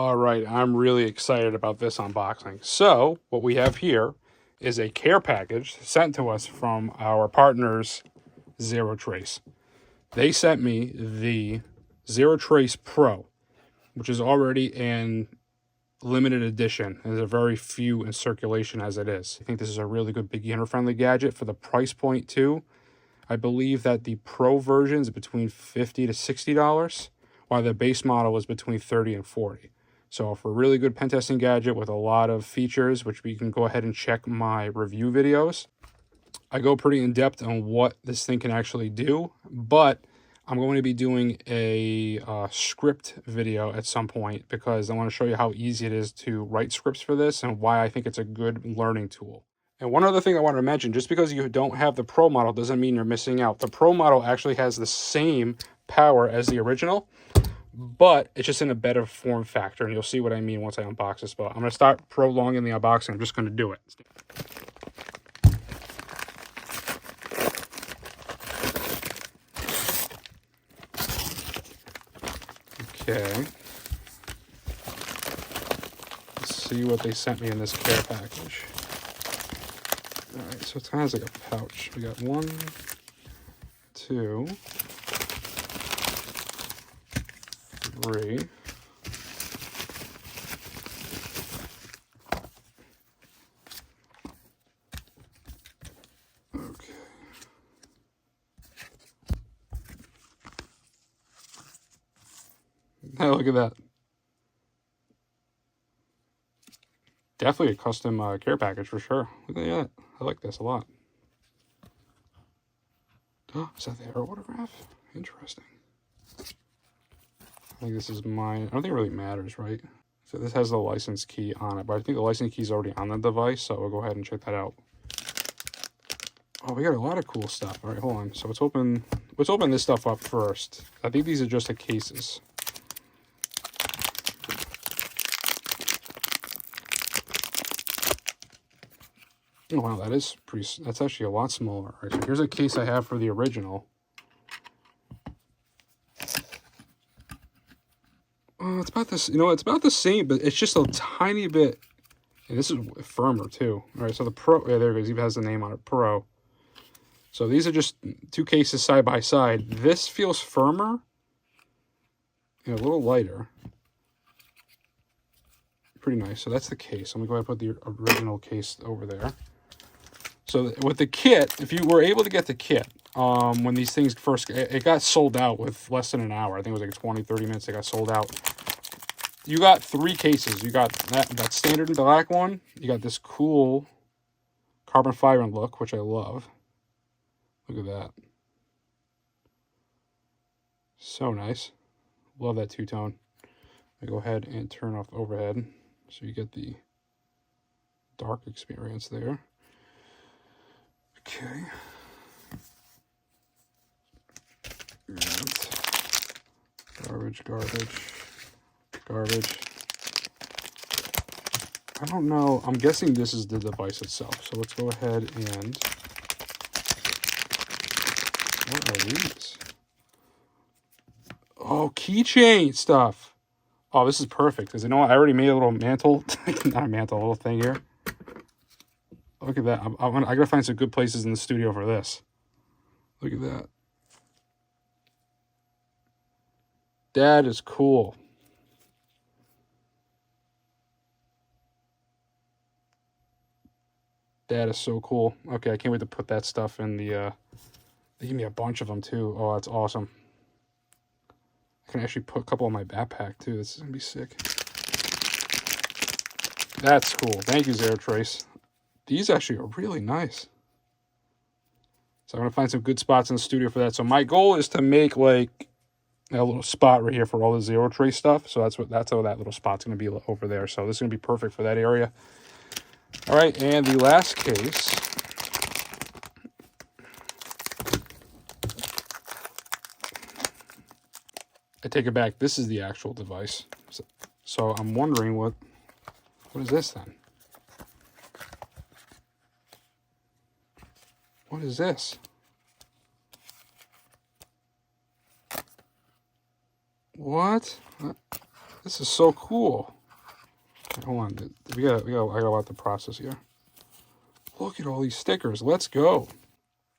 All right, I'm really excited about this unboxing. So what we have here is a care package sent to us from our partners, ZeroTrace. They sent me the ZeroTrace Pro, which is already in limited edition. There's a very few in circulation as it is. I think this is a really good beginner-friendly gadget for the price point too. I believe that the Pro version is between $50 to $60, while the base model is between $30 and $40. So for a really good pen testing gadget with a lot of features, which we can go ahead and check my review videos. I go pretty in depth on what this thing can actually do, but I'm going to be doing a script video at some point because I want to show you how easy it is to write scripts for this and why I think it's a good learning tool. And one other thing I want to mention, just because you don't have the Pro model doesn't mean you're missing out. The Pro model actually has the same power as the original, but it's just in a better form factor, and you'll see what I mean once I unbox this. But I'm going to start prolonging the unboxing. I'm just going to do it. Okay. Let's see what they sent me in this care package. Alright, so it's kind of like a pouch. We got 1, 2, 3. Okay. Now look at that. Definitely a custom care package for sure. Look at that. I like this a lot. Oh, is that the air autograph? Interesting. I think this is mine. I don't think it really matters, right? So this has the license key on it, but I think the license key is already on the device, so we'll go ahead and check that out. Oh, we got a lot of cool stuff. All right, hold on. So let's open this stuff up first. I think these are just the cases. Oh, wow, that's actually a lot smaller. All right, so here's a case I have for the original. Oh, it's about this, it's about the same, but it's just a tiny bit. And this is firmer too. All right, so the Pro, yeah, there it goes. It even has the name on it, Pro. So these are just 2 cases side by side. This feels firmer and a little lighter. Pretty nice. So that's the case. I'm gonna go ahead and put the original case over there. So with the kit, if you were able to get the kit, when these things first, it got sold out with less than an hour. I think it was like 20, 30 minutes, it got sold out. You got 3 cases. You got that standard black one. You got this cool carbon fiber look, which I love. Look at that. So nice. Love that two-tone. I go ahead and turn off overhead so you get the dark experience there. Okay. And garbage. I don't know. I'm guessing this is the device itself. So let's go ahead and... What are these? Oh, keychain stuff. Oh, this is perfect. Because you know what? I already made a little mantle. Not a mantle, a little thing here. Look at that. I gotta find some good places in the studio for this. Look at that. That is cool. That is so cool. Okay, I can't wait to put that stuff in the... They give me a bunch of them too. Oh, that's awesome. I can actually put a couple on my backpack too. This is gonna be sick. That's cool. Thank you, ZeroTrace. These actually are really nice. So I'm gonna find some good spots in the studio for that. So my goal is to make like a little spot right here for all the ZeroTrace stuff. So that's how that little spot's gonna be over there. So this is gonna be perfect for that area. All right, and the last case. I take it back. This is the actual device. So I'm wondering what is this then? What is this? What? This is so cool. Hold on, I gotta let the process here. Look at all these stickers. Let's go.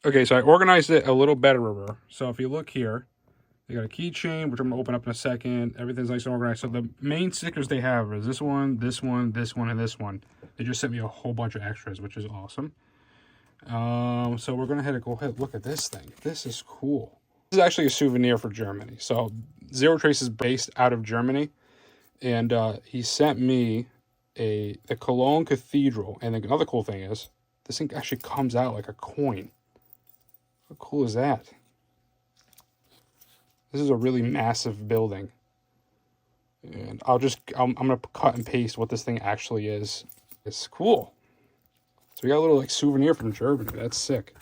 Okay, so I organized it a little better. So if you look here, they got a keychain, which I'm gonna open up in a second. Everything's nice and organized. So the main stickers they have is this one, this one, this one, and this one. They just sent me a whole bunch of extras, which is awesome. So we're gonna go ahead look at this thing. This is cool. This is actually a souvenir for Germany. So ZeroTrace is based out of Germany, and he sent me the Cologne Cathedral. And the other cool thing is this thing actually comes out like a coin. How cool is that? This is a really massive building. And I'm gonna cut and paste what this thing actually is. It's cool. So we got a little like souvenir from Germany. That's sick.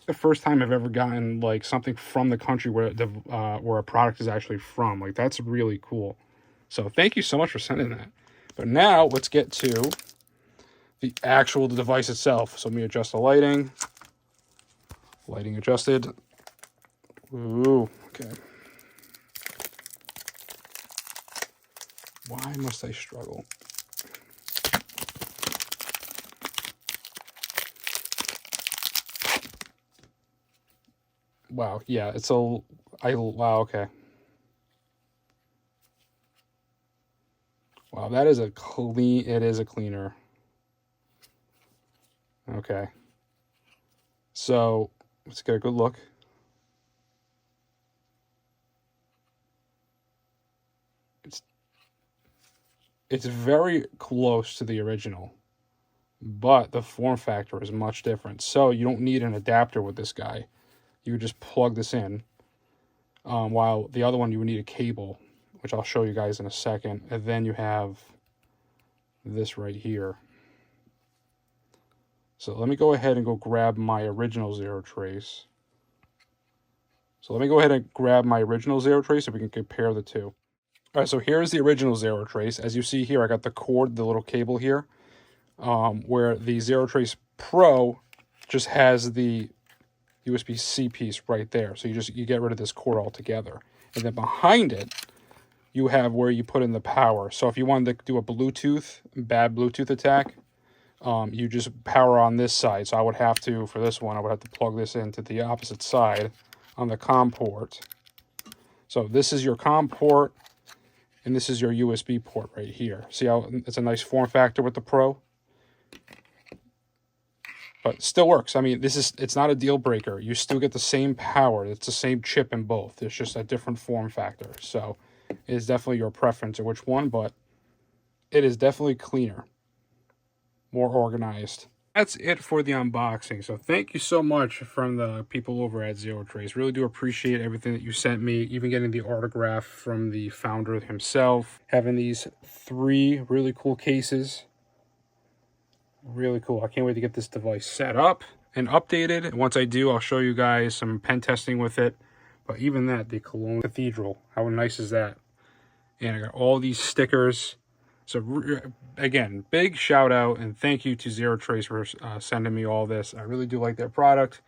The first time I've ever gotten like something from the country where a product is actually from. Like, that's really cool. So thank you so much for sending that. But now let's get to the actual device itself. So let me adjust the lighting. Lighting adjusted. Ooh, okay. Why must I struggle? Wow, yeah, wow, okay. Wow, that is it is a cleaner. Okay. So, let's get a good look. It's very close to the original, but the form factor is much different. So you don't need an adapter with this guy. You would just plug this in. While the other one, you would need a cable, which I'll show you guys in a second. And then you have this right here. So let me go ahead and go grab my original ZeroTrace. So let me go ahead and grab my original ZeroTrace so we can compare the two. All right, so here's the original ZeroTrace. As you see here, I got the cord, the little cable here, where the ZeroTrace Pro just has the USB-C piece right there. So you get rid of this cord altogether. And then behind it, you have where you put in the power. So if you wanted to do a bad Bluetooth attack, you just power on this side. So I would have to, for this one, I would have to plug this into the opposite side on the COM port. So this is your COM port, and this is your USB port right here. See how it's a nice form factor with the Pro? But it still works. I mean, it's not a deal breaker. You still get the same power. It's the same chip in both. It's just a different form factor. So it is definitely your preference of which one, but it is definitely cleaner, more organized. That's it for the unboxing. So thank you so much from the people over at ZeroTrace. Really do appreciate everything that you sent me, even getting the autograph from the founder himself, having these 3 really cool cases. Really cool. I can't wait to get this device set up and updated. Once I do, I'll show you guys some pen testing with it. But even that, the Cologne Cathedral, how nice is that? And I got all these stickers. So again, big shout out and thank you to ZeroTrace for sending me all this. I really do like their product.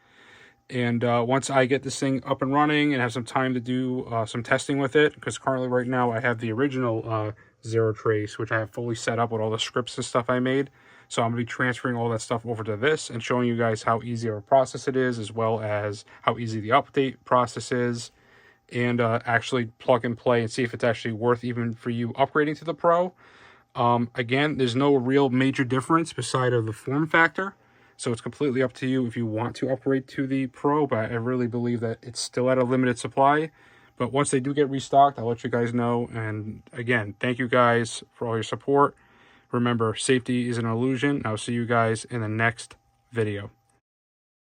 And once I get this thing up and running and have some time to do some testing with it, because currently right now I have the original ZeroTrace, which I have fully set up with all the scripts and stuff I made. So I'm going to be transferring all that stuff over to this and showing you guys how easy of a process it is, as well as how easy the update process is, and actually plug and play and see if it's actually worth even for you upgrading to the Pro. Again, there's no real major difference beside of the form factor. So it's completely up to you if you want to upgrade to the Pro, but I really believe that it's still at a limited supply. But once they do get restocked, I'll let you guys know. And again, thank you guys for all your support. Remember, safety is an illusion. I'll see you guys in the next video.